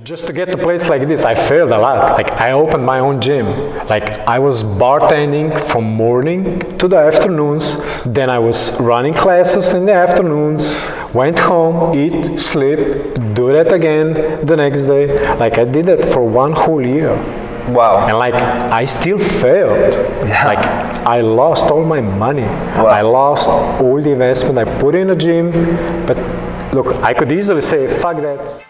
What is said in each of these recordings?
Just to get to a place like this, I failed a lot. Like, I opened my own gym. Like, I was bartending from morning to the afternoons. Then I was running classes in the afternoons. Went home, eat, sleep, do that again the next day. Like, I did that for 1 whole year. Wow. And like, I still failed. Yeah. Like, I lost all my money. Wow. I lost all the investment I put in the gym. But look, I could easily say, fuck that.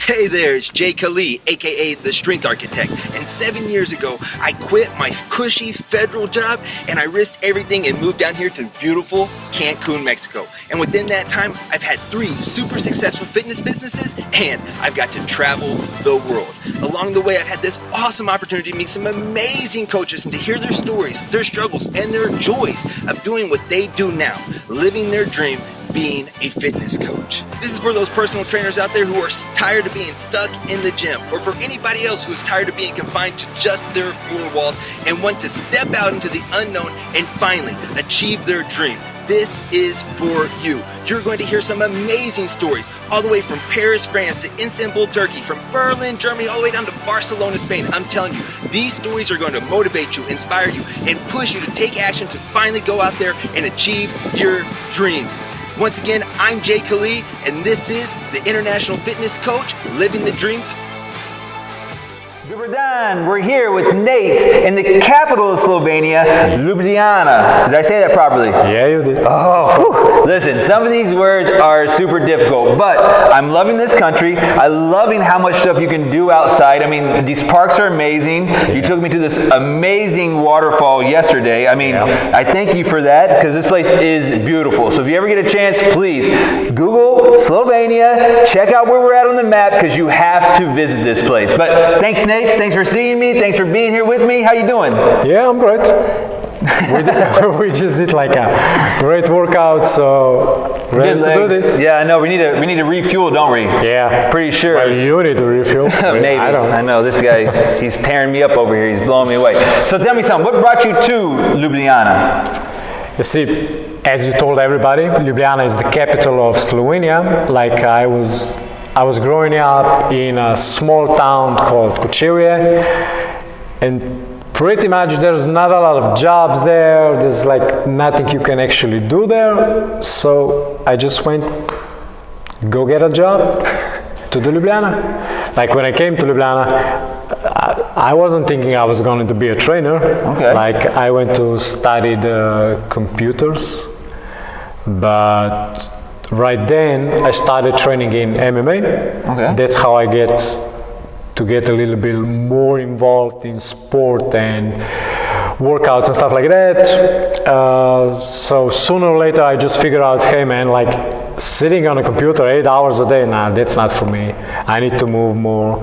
Hey there, it's Nejc Ule, aka the Strength Architect, and 7 years ago, I quit my cushy federal job and I risked everything and moved down here to beautiful Cancun, Mexico. And within that time, I've had 3 super successful fitness businesses and I've got to travel the world. Along the way, I've had this awesome opportunity to meet some amazing coaches and to hear their stories, their struggles, and their joys of doing what they do now, living their dream, being a fitness coach. This is for those personal trainers out there who are tired of being stuck in the gym, or for anybody else who is tired of being confined to just their 4 walls and want to step out into the unknown and finally achieve their dream. This is for you. You're going to hear some amazing stories, all the way from Paris, France to Istanbul, Turkey, from Berlin, Germany, all the way down to Barcelona, Spain. I'm telling you, these stories are going to motivate you, inspire you, and push you to take action to finally go out there and achieve your dreams. Once again, I'm Nejc Ule, and this is the International Fitness Coach, Living the Dream. Ljubljana. We're here with Nejc in the capital of Slovenia, Ljubljana. Did I say that properly? Yeah, you did. Oh, listen, some of these words are super difficult, but I'm loving this country. I'm loving how much stuff you can do outside. I mean, these parks are amazing. You took me to this amazing waterfall yesterday. I mean, I thank you for that because this place is beautiful. So if you ever get a chance, please Google Slovenia, check out where we're at on the map because you have to visit this place. But thanks, Nejc. Thanks for seeing me. Thanks for being here with me. How you doing? Yeah, I'm great. we just did like a great workout, so ready to do this. Yeah, I know. We need to refuel, don't we? Yeah, pretty sure. Well, you need to refuel. Maybe. I don't. I know this guy. He's tearing me up over here. He's blowing me away. So tell me something. What brought you to Ljubljana? You see, as you told everybody, Ljubljana is the capital of Slovenia. Like I was growing up in a small town called Kočevje, and pretty much there's not a lot of jobs there. There's like nothing you can actually do there. So I just went, go get a job to the Ljubljana. Like when I came to Ljubljana, I wasn't thinking I was going to be a trainer. Okay. Like I went to study the computers, but right then I started training in MMA. Okay. That's how I get a little bit more involved in sport and workouts and stuff like that. So sooner or later I just figured out, hey man, like sitting on a computer 8 hours a day, nah, that's not for me. I need to move more.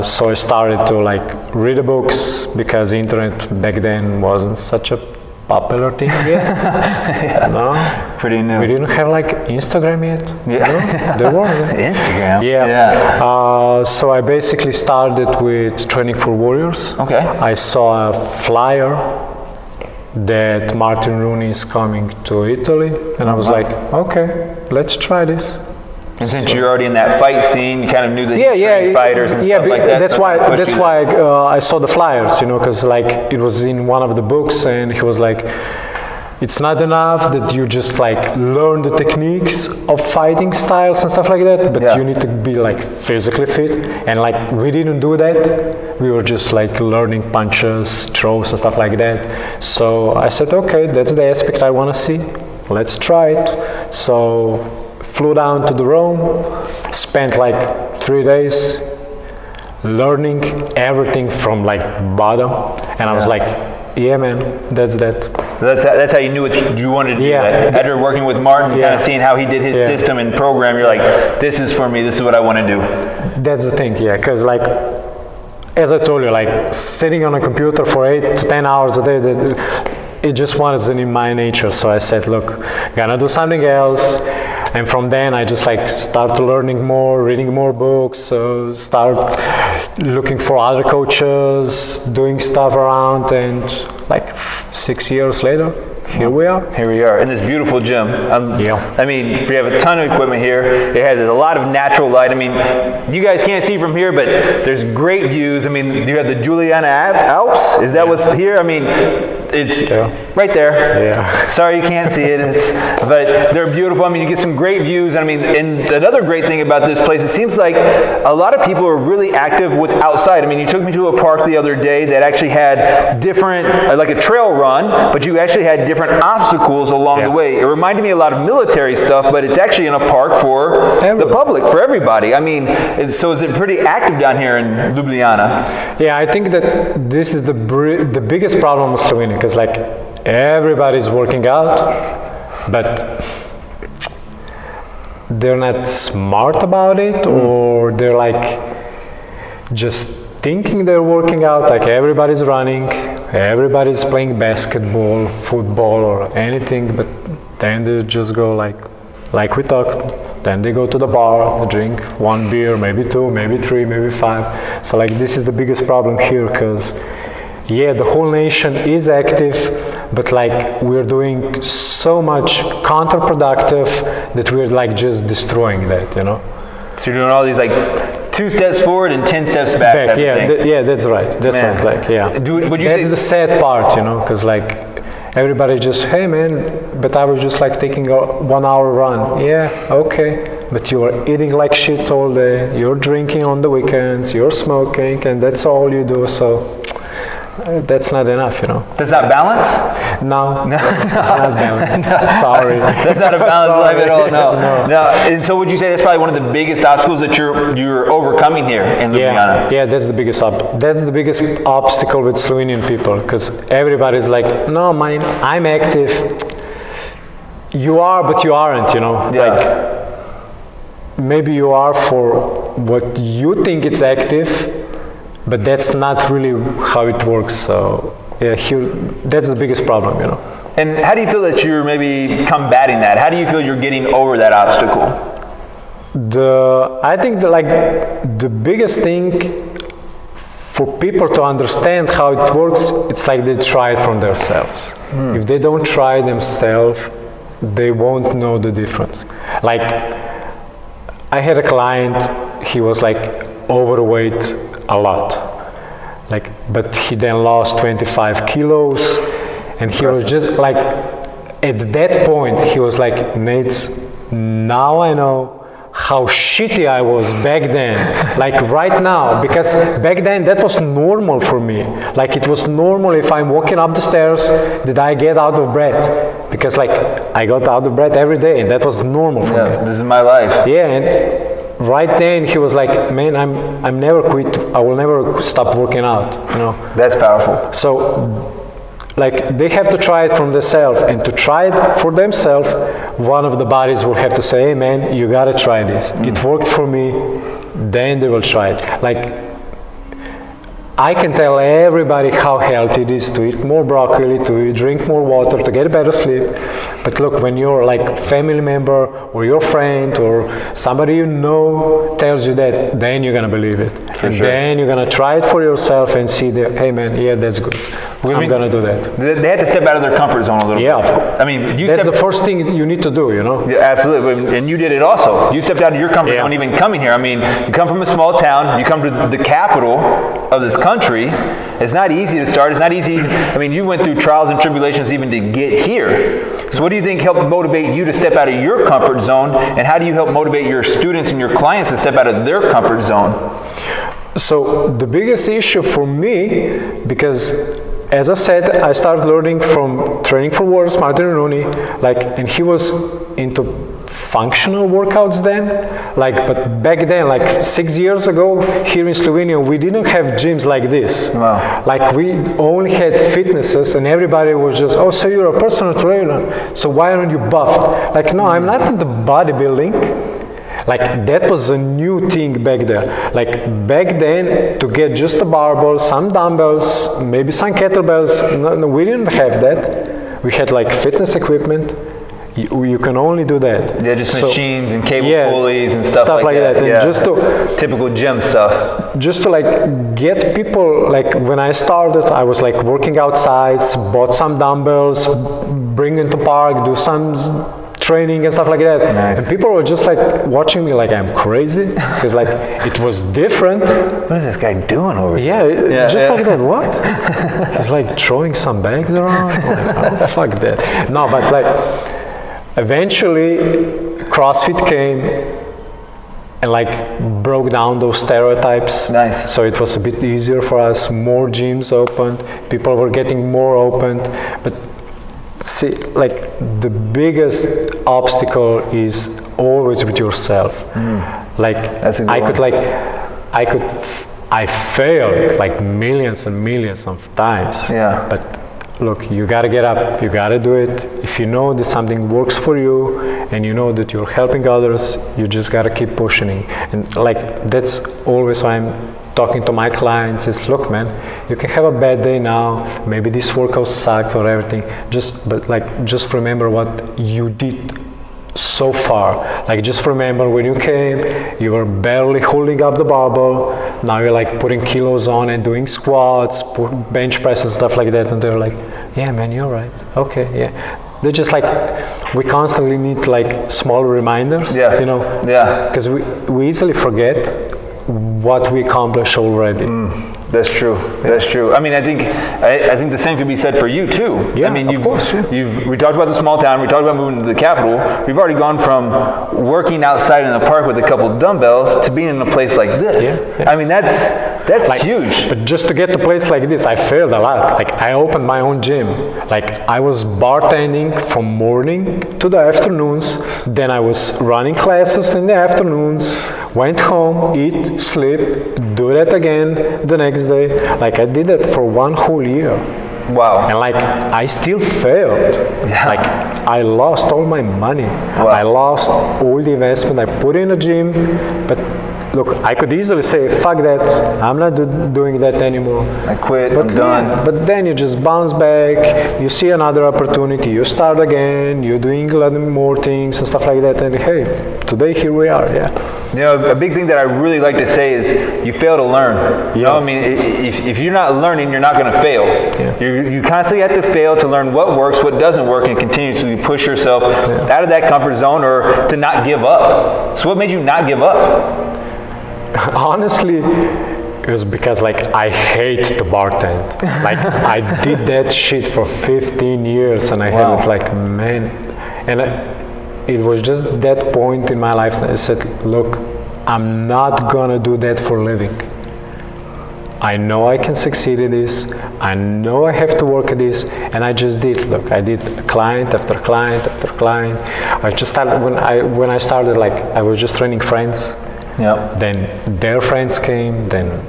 So I started to like read the books because the internet back then wasn't such a popular thing yet. Yeah. No, pretty new. We didn't have like Instagram yet. Yeah, no? There were. Instagram. Yeah. So I basically started with Training for Warriors. Okay. I saw a flyer that Martin Rooney is coming to Italy, and I was like, okay, let's try this. And since you're already in that fight scene, you kind of knew the fighters and stuff like that. That's why I saw the flyers, you know, because like it was in one of the books, and he was like, it's not enough that you just like learn the techniques of fighting styles and stuff like that, but you need to be like physically fit. And like we didn't do that. We were just like learning punches, throws and stuff like that. So I said, okay, that's the aspect I want to see. Let's try it. So flew down to the Rome, spent like 3 days learning everything from like bottom, and I was like, yeah man, that's that. So that's how you knew what you wanted to do. Like, after working with Martin, kind of seeing how he did his system and program, you're like, this is for me, this is what I want to do. That's the thing, yeah, because like, as I told you, like sitting on a computer for 8 to 10 hours a day, it just wasn't in my nature. So I said, look, gonna do something else. And from then I just like start learning more, reading more books, start looking for other coaches, doing stuff around, and like 6 years later, here we are. Here we are in this beautiful gym. Yeah. I mean, we have a ton of equipment here. It has a lot of natural light. I mean, you guys can't see from here, but there's great views. I mean, you have the Ljubljana Alps. Is that what's here? I mean, it's right there. Yeah. Sorry you can't see it, but they're beautiful. I mean, you get some great views. I mean, and another great thing about this place, it seems like a lot of people are really active with outside. I mean, you took me to a park the other day that actually had different, like a trail run, but you actually had different obstacles along the way. It reminded me a lot of military stuff, but it's actually in a park for the public, for everybody. I mean, so is it pretty active down here in Ljubljana? Yeah, I think that this is the biggest problem with Slovenia, because like everybody's working out, but they're not smart about it, or they're like just thinking they're working out. Like everybody's running, everybody's playing basketball, football, or anything, but then they just go like we talked, then they go to the bar, they drink one beer, maybe two, maybe three, maybe five. So like this is the biggest problem here, because yeah, the whole nation is active, but like we're doing so much counterproductive that we're like just destroying that, you know. So you're doing all these like 2 steps forward and 10 steps back. Yeah, that's right. That's right. Like, yeah. Would you that's say the sad part, you know, because like everybody just, hey man, but I was just like taking a 1 hour run. Yeah, okay, but you are eating like shit all day. You're drinking on the weekends. You're smoking, and that's all you do. So that's not enough, you know. That's not balance? No, it's not balanced. Sorry. That's not a balanced life at all. No. And so would you say that's probably one of the biggest obstacles that you're overcoming here in Ljubljana? Yeah, that's the biggest obstacle with Slovenian people, because everybody's like, no, I'm active. You are, but you aren't, you know. Yeah. Like maybe you are for what you think it's active, but that's not really how it works. So yeah, that's the biggest problem, you know. And how do you feel that you're maybe combating that? How do you feel you're getting over that obstacle? I think the biggest thing for people to understand how it works, it's like they try it from themselves. If they don't try themselves, they won't know the difference. Like I had a client, he was like overweight a lot, like, but he then lost 25 kilos, and he was just like, at that point he was like, Nejc, now I know how shitty I was back then, like right now, because back then that was normal for me. Like it was normal if I'm walking up the stairs that I get out of breath, because like I got out of breath every day, and that was normal for me. This is my life. Yeah, and right then he was like, man, I'm never quit. I will never stop working out, you know. That's powerful. So like they have to try it from themselves, and to try it for themselves, one of the bodies will have to say, hey man, you gotta try this. It worked for me, then they will try it. Like I can tell everybody how healthy it is to eat more broccoli, to drink more water, to get better sleep. But look, when your like family member or your friend or somebody you know tells you that, then you're gonna believe it. Then you're gonna try it for yourself and see that, hey man, yeah, that's good. I'm gonna do that. They had to step out of their comfort zone a little bit. Yeah, of course. I mean, that's the first thing you need to do, you know? Yeah, absolutely. And you did it also. You stepped out of your comfort zone even coming here. I mean, you come from a small town, you come to the capital of this country. It's not easy to start. It's not easy. I mean, you went through trials and tribulations even to get here. So what do you think helped motivate you to step out of your comfort zone? And how do you help motivate your students and your clients to step out of their comfort zone? So the biggest issue for me, because as I said, I started learning from training for wars, Martin Rooney, like, and he was into functional workouts then, like, but back then, like 6 years ago, here in Slovenia, we didn't have gyms like this. Wow. Like we only had fitnesses, and everybody was just, oh, so you're a personal trainer, so why aren't you buffed? Like, no, I'm not into bodybuilding. Like that was a new thing back there. Like back then, to get just a barbell, some dumbbells, maybe some kettlebells, no, we didn't have that. We had like fitness equipment. You can only do that. Yeah, just machines and cable yeah, pulleys and stuff like that. And yeah. just to typical gym stuff. Just to like get people, like when I started, I was like working outside, bought some dumbbells, bring into park, do some training and stuff like that. Nice. And people were just like watching me like I'm crazy because like it was different. What is this guy doing over here? Yeah, just like that. What? He's like throwing some bags around. I'm like, oh, fuck that. No, but like eventually CrossFit came and like broke down those stereotypes. Nice. So it was a bit easier for us. More gyms opened. People were getting more open. But see, like the biggest obstacle is always with yourself. Like I failed like millions and millions of times. Yeah. But look, you gotta get up, you gotta do it. If you know that something works for you and you know that you're helping others, you just gotta keep pushing. And like that's always why I'm talking to my clients is, look man, you can have a bad day now, maybe this workout sucked or everything, just remember what you did so far. Like just remember when you came, you were barely holding up the barbell, now you're like putting kilos on and doing squats, bench press and stuff like that, and they're like, yeah man, you're right, okay, yeah. They're just like, we constantly need like small reminders, yeah. You know, yeah, because we easily forget what we accomplished already. That's true. Yeah. That's true. I mean, I think the same could be said for you too. Yeah, I mean, of course. Yeah. We talked about the small town. We talked about moving to the capital. We've already gone from working outside in the park with a couple dumbbells to being in a place like this. Yeah, yeah. I mean, that's like, huge. But just to get to a place like this, I failed a lot. Like I opened my own gym. Like I was bartending from morning to the afternoons. Then I was running classes in the afternoons. Went home, eat, sleep, do that again the next day. Like I did that for 1 whole year. Wow. And like I still failed. Yeah. Like I lost all my money. Wow. I lost all the investment I put in a gym. But look, I could easily say, fuck that, I'm not doing that anymore. I quit, I'm done. But then you just bounce back, you see another opportunity, you start again, you're doing a lot more things and stuff like that, and hey, today here we are, yeah. You know, a big thing that I really like to say is you fail to learn. You know, I mean, if you're not learning, you're not going to fail. Yeah. You constantly have to fail to learn what works, what doesn't work, and continuously push yourself out of that comfort zone or to not give up. So what made you not give up? Honestly, it was because like I hate to bartend. Like I did that shit for 15 years and I had it like, man. And it was just that point in my life that I said, look, I'm not gonna do that for a living. I know I can succeed at this. I know I have to work at this, and I just did. Look, I did client after client after client. I just started when I started. Like I was just training friends. Yeah. Then their friends came. Then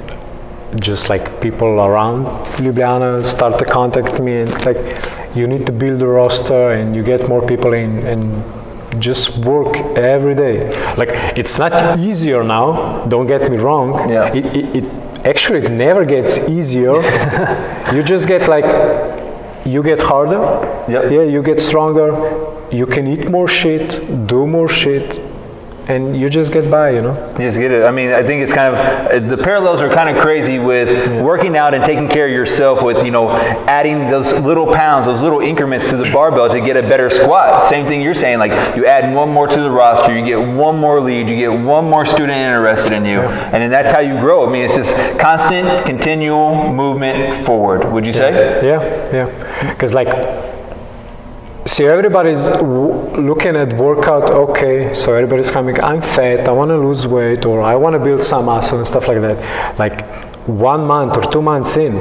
just like people around Ljubljana start to contact me and like, you need to build a roster and you get more people in and just work every day. Like it's not easier now. Don't get me wrong. Yeah. It actually it never gets easier. You just get like, you get harder. Yep. Yeah, you get stronger. You can eat more shit, do more shit, and you just get by, you know? You just get it. I mean, I think it's kind of, the parallels are kind of crazy with working out and taking care of yourself with, you know, adding those little pounds, those little increments to the barbell to get a better squat. Same thing you're saying, like you add one more to the roster, you get one more lead, you get one more student interested in you. And then that's how you grow. I mean, it's just constant, continual movement forward, would you say? Yeah. Because like, see, everybody's looking at workout, okay, so everybody's coming, I'm fat, I want to lose weight, or I want to build some muscle and stuff like that. Like 1 month or 2 months in,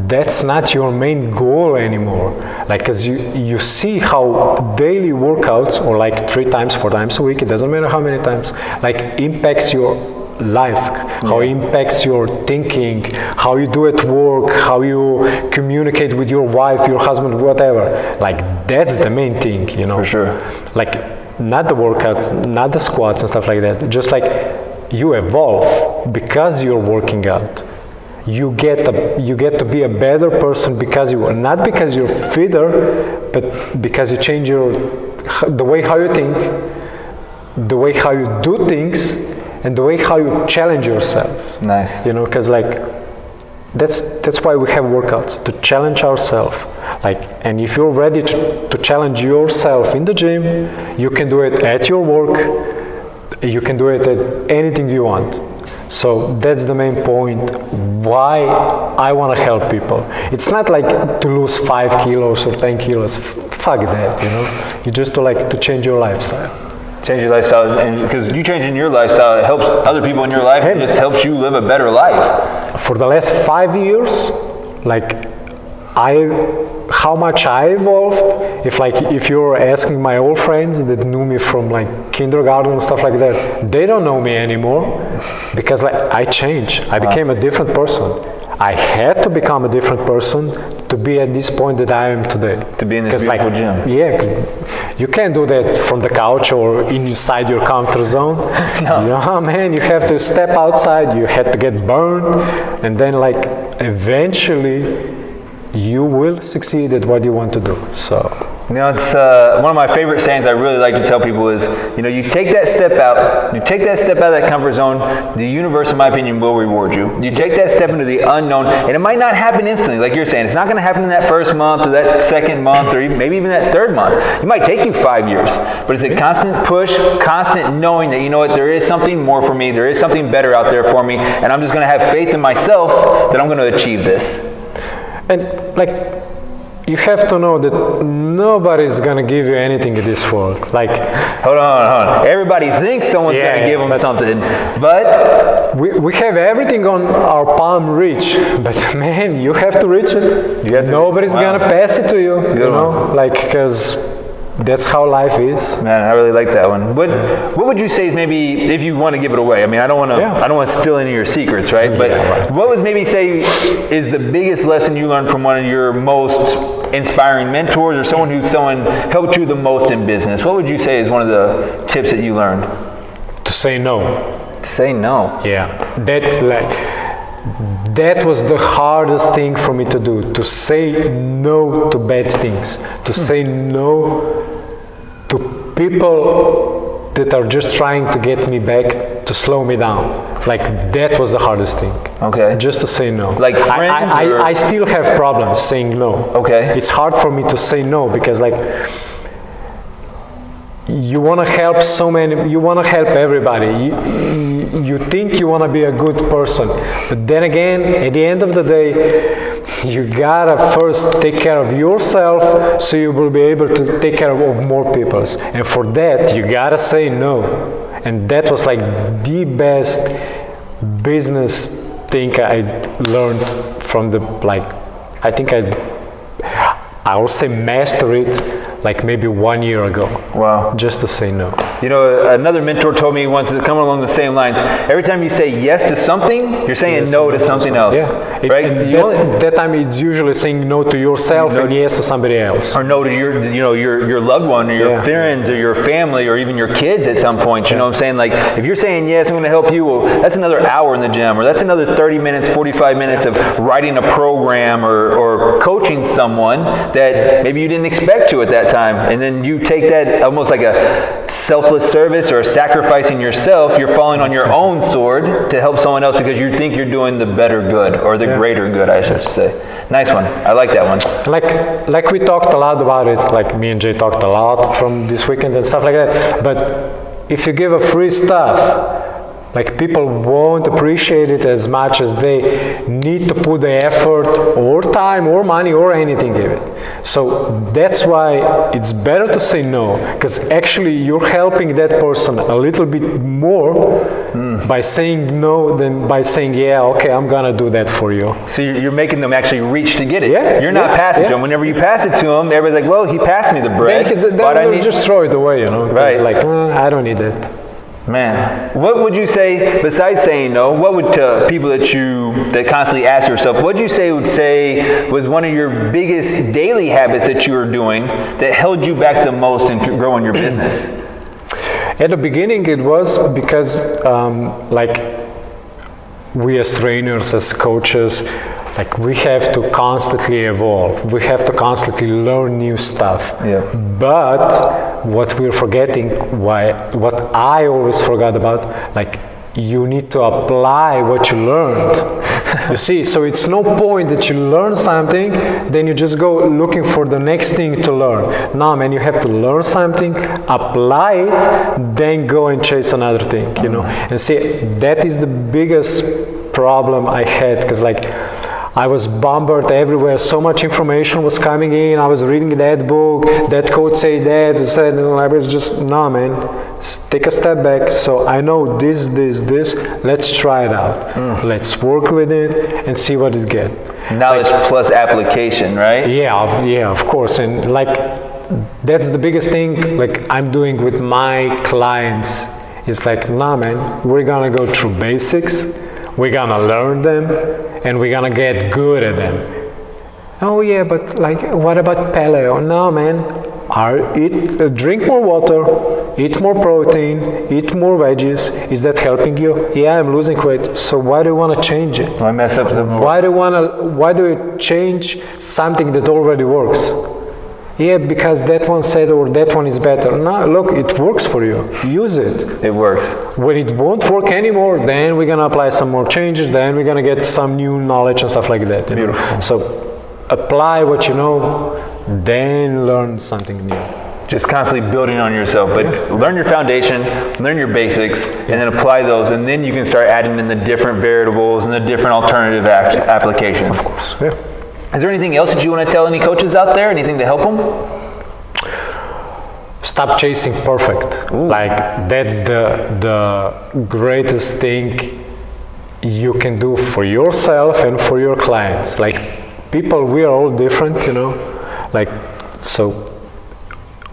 that's not your main goal anymore. Like, because you see how daily workouts, or like 3 times, 4 times a week, it doesn't matter how many times, like impacts your life, how it impacts your thinking, how you do at work, how you communicate with your wife, your husband, whatever. Like that's the main thing, you know. For sure. Like not the workout, not the squats and stuff like that. Just like you evolve because you're working out. you get to be a better person because not because you're fitter, but because you change the way how you think, the way how you do things, and the way how you challenge yourself. Nice. You know, because like that's why we have workouts, to challenge ourselves. Like, and if you're ready to challenge yourself in the gym, you can do it at your work, you can do it at anything you want. So that's the main point why I want to help people. It's not like to lose 5 kilos or 10 kilos. Fuck that, you know. You just to change your lifestyle. Change your lifestyle, and because you changing your lifestyle, it helps other people in your life. It just helps you live a better life. For the last 5 years, like how much I evolved. If you're asking my old friends that knew me from like kindergarten and stuff like that, they don't know me anymore because like I changed. I became a different person. I had to become a different person to be at this point that I am today. To be in this beautiful gym. Yeah, 'cause you can't do that from the couch or inside your comfort zone. No. You know, man, you have to step outside, you had to get burned, and then like eventually you will succeed at what you want to do. So, you know, it's one of my favorite sayings I really like to tell people is, you know, you take that step out of that comfort zone, the universe, in my opinion, will reward you. You take that step into the unknown, and it might not happen instantly, like you're saying. It's not going to happen in that first month or that second month or maybe even that third month. It might take you 5 years, but it's a constant push, constant knowing that, you know what, there is something more for me, there is something better out there for me, and I'm just going to have faith in myself that I'm going to achieve this. And like, you have to know that nobody's gonna give you anything in this world. Like, hold on. Everybody thinks someone's gonna give them something, but we have everything on our palm reach. But man, you have to reach it. Nobody's gonna pass it to you. Good you know, like, because that's how life is. Man, I really like that one. What would you say is maybe, if you want to give it away? I mean, I don't want to steal any of your secrets, right? But right. What would maybe say is the biggest lesson you learned from one of your most inspiring mentors, or someone helped you the most in business? What would you say is one of the tips that you learned? To say no. To say no. Yeah. That was the hardest thing for me to do, to say no to bad things, to say no to people that are just trying to get me back, to slow me down. Like, that was the hardest thing. Okay. Just to say no. Like friends? I still have problems saying no. Okay. It's hard for me to say no because like, you want to help you want to help everybody. You think you want to be a good person, but then again, at the end of the day, you gotta first take care of yourself so you will be able to take care of more people. And for that, you gotta say no. And that was like the best business thing I learned from I think I will say master it like maybe 1 year ago. Wow. Just to say no. You know, another mentor told me once, coming along the same lines, every time you say yes to something, you're saying no to something else. Yeah. Right? That time it's usually saying no to yourself and yes to somebody else. Or no to your loved one or your friends or your family or even your kids at some point. You know what I'm saying? Like, if you're saying yes, I'm going to help you, well, that's another hour in the gym, or that's another 30 minutes, 45 minutes of writing a program or coaching someone that maybe you didn't expect to at that time. And then you take that almost like a selfless service or sacrificing yourself. You're falling on your own sword to help someone else because you think you're doing the better good, or the greater good, I should say. Nice one. I like that one. Like we talked a lot about it. Like me and Jay talked a lot from this weekend and stuff like that. But if you give a free stuff, like, people won't appreciate it as much as they need to put the effort or time or money or anything in it. So that's why it's better to say no, because actually you're helping that person a little bit more by saying no than by saying, yeah, okay, I'm gonna do that for you. So you're making them actually reach to get it. Yeah, you're not passing to them. Whenever you pass it to them, everybody's like, well, he passed me the bread. Then just throw it away, you know. Right. Like, I don't need it. Man, what would you say, besides saying no, what would people that constantly ask yourself, what would you say was one of your biggest daily habits that you were doing that held you back the most in growing your business? At the beginning, it was because we as trainers, as coaches, like we have to constantly evolve. We have to constantly learn new stuff. Yeah. But what we're forgetting, what I always forgot about, like you need to apply what you learned. You see, so it's no point that you learn something, then you just go looking for the next thing to learn. No, man, you have to learn something, apply it, then go and chase another thing, you know. And see, that is the biggest problem I had, because like I was bombarded everywhere. So much information was coming in. I was reading that book. That coach said that. And I was just, no, man. Take a step back. So I know this. Let's try it out. Let's work with it and see what it gets. Knowledge plus application, right? Yeah, of course. And like that's the biggest thing. Like I'm doing with my clients. It's like, nah, man. We're gonna go through basics. We're gonna learn them, and we're gonna get good at them. Oh yeah, but like, what about paleo? No, man. Drink more water, eat more protein, eat more veggies. Is that helping you? Yeah, I'm losing weight. So why do you want to change it? Do I mess up some more? Why do you change something that already works? Yeah, because that one said, or that one is better. No, look, it works for you. Use it. It works. When it won't work anymore, then we're gonna apply some more changes. Then we're gonna get some new knowledge and stuff like that. Beautiful. So apply what you know, then learn something new. Just constantly building on yourself, but learn your foundation, learn your basics, and then apply those, and then you can start adding in the different variables and the different alternative applications. Of course. Yeah. Is there anything else that you want to tell any coaches out there? Anything to help them? Stop chasing perfect. Ooh. Like that's the greatest thing you can do for yourself and for your clients. Like people, we are all different, you know. Like so,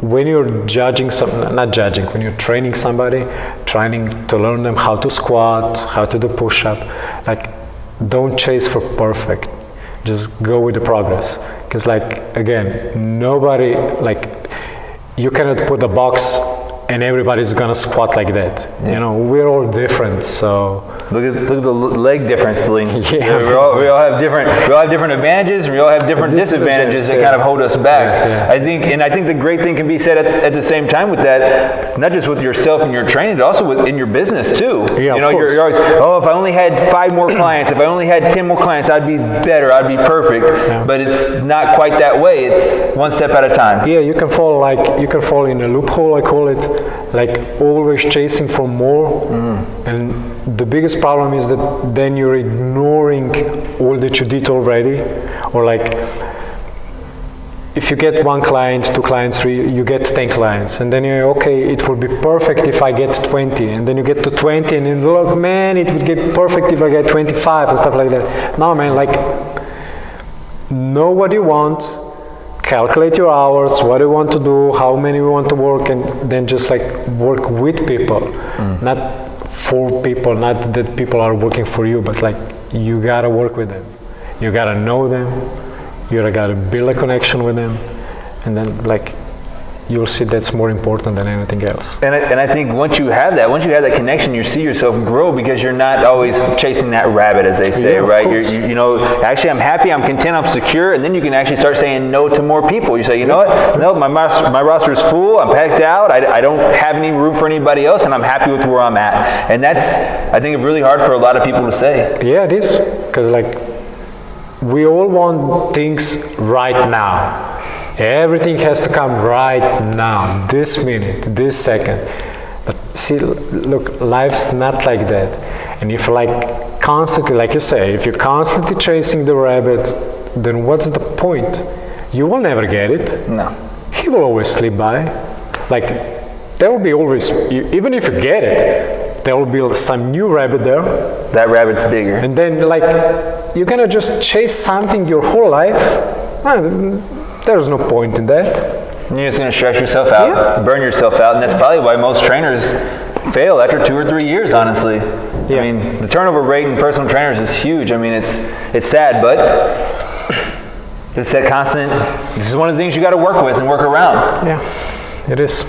when you're judging when you're training somebody, trying to learn them how to squat, how to do push-up, like don't chase for perfect. Just go with the progress, because like again, nobody, like you cannot put a box and everybody's gonna squat like that. You know, we're all different. So look at the leg difference, Lee. Yeah. We all have different advantages, and we all have different disadvantages that kind of hold us back. Yeah. I think the great thing can be said at the same time with that, not just with yourself and your training, but also in your business too. Yeah, you know, you're always, if I only had 5 more clients, if I only had 10 more clients, I'd be better, I'd be perfect. Yeah. But it's not quite that way. It's one step at a time. Yeah, you can fall in a loophole, I call it, like always chasing for more. And the biggest problem is that then you're ignoring all that you did already, or like if you get 1 client, 2 clients, 3, you get 10 clients, and then you're okay, it will be perfect if I get 20, and then you get to 20 and you look, man, it would get perfect if I get 25 and stuff like that. No, man, like know what you want, calculate your hours, what you want to do, how many you want to work, and then just like work with people, not for people, not that people are working for you, but like you gotta work with them, you gotta know them, you gotta build a connection with them, and then like you'll see that's more important than anything else. And I think once you have that connection, you see yourself grow, because you're not always chasing that rabbit, as they say, right? You know, actually I'm happy, I'm content, I'm secure, and then you can actually start saying no to more people. You say, you know what? No, my roster is full, I'm packed out, I don't have any room for anybody else, and I'm happy with where I'm at. And that's, I think, really hard for a lot of people to say. Yeah, it is, because like we all want things right now. Everything has to come right now, this minute, this second. But see, look, life's not like that. And if like constantly, like you say, if you're constantly chasing the rabbit, then what's the point? You will never get it. No. He will always slip by. Like, there will be always, even if you get it, there will be some new rabbit there. That rabbit's bigger. And then like, you're gonna just chase something your whole life. There's no point in that. You're just going to stress yourself out, burn yourself out, and that's probably why most trainers fail after 2 or 3 years, honestly. Yeah. I mean, the turnover rate in personal trainers is huge. I mean, it's sad, but this is one of the things you got to work with and work around. Yeah, it is.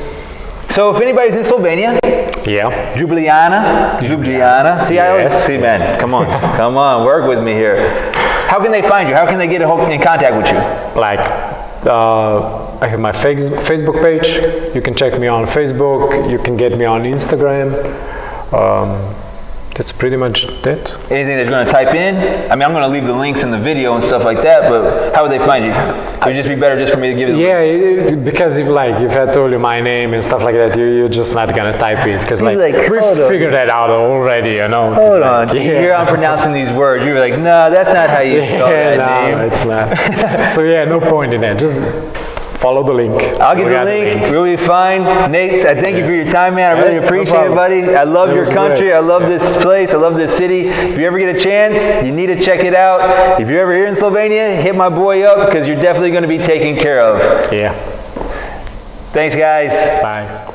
So if anybody's in Slovenia Yeah. Ljubljana. See, I always see, man. Come on, work with me here. How can they find you? How can they get in contact with you? Like, I have my Facebook page. You can check me on Facebook. You can get me on Instagram. That's pretty much it. Anything that you're going to type in? I mean, I'm going to leave the links in the video and stuff like that, but how would they find you? It would just be better just for me to give you the link. Because if I told you my name and stuff like that, you're just not going to type it. Because we figured that out already, you know. Hold on. Here I'm pronouncing these words. You were like, no, that's not how you spell that name. No, it's not. So yeah, no point in that. Just follow the link. I'll give you the link. We'll be fine. Nejc, I thank you for your time, man. I really appreciate it, buddy. I love your country. Great. I love this place. I love this city. If you ever get a chance, you need to check it out. If you're ever here in Slovenia, hit my boy up because you're definitely going to be taken care of. Yeah. Thanks, guys. Bye.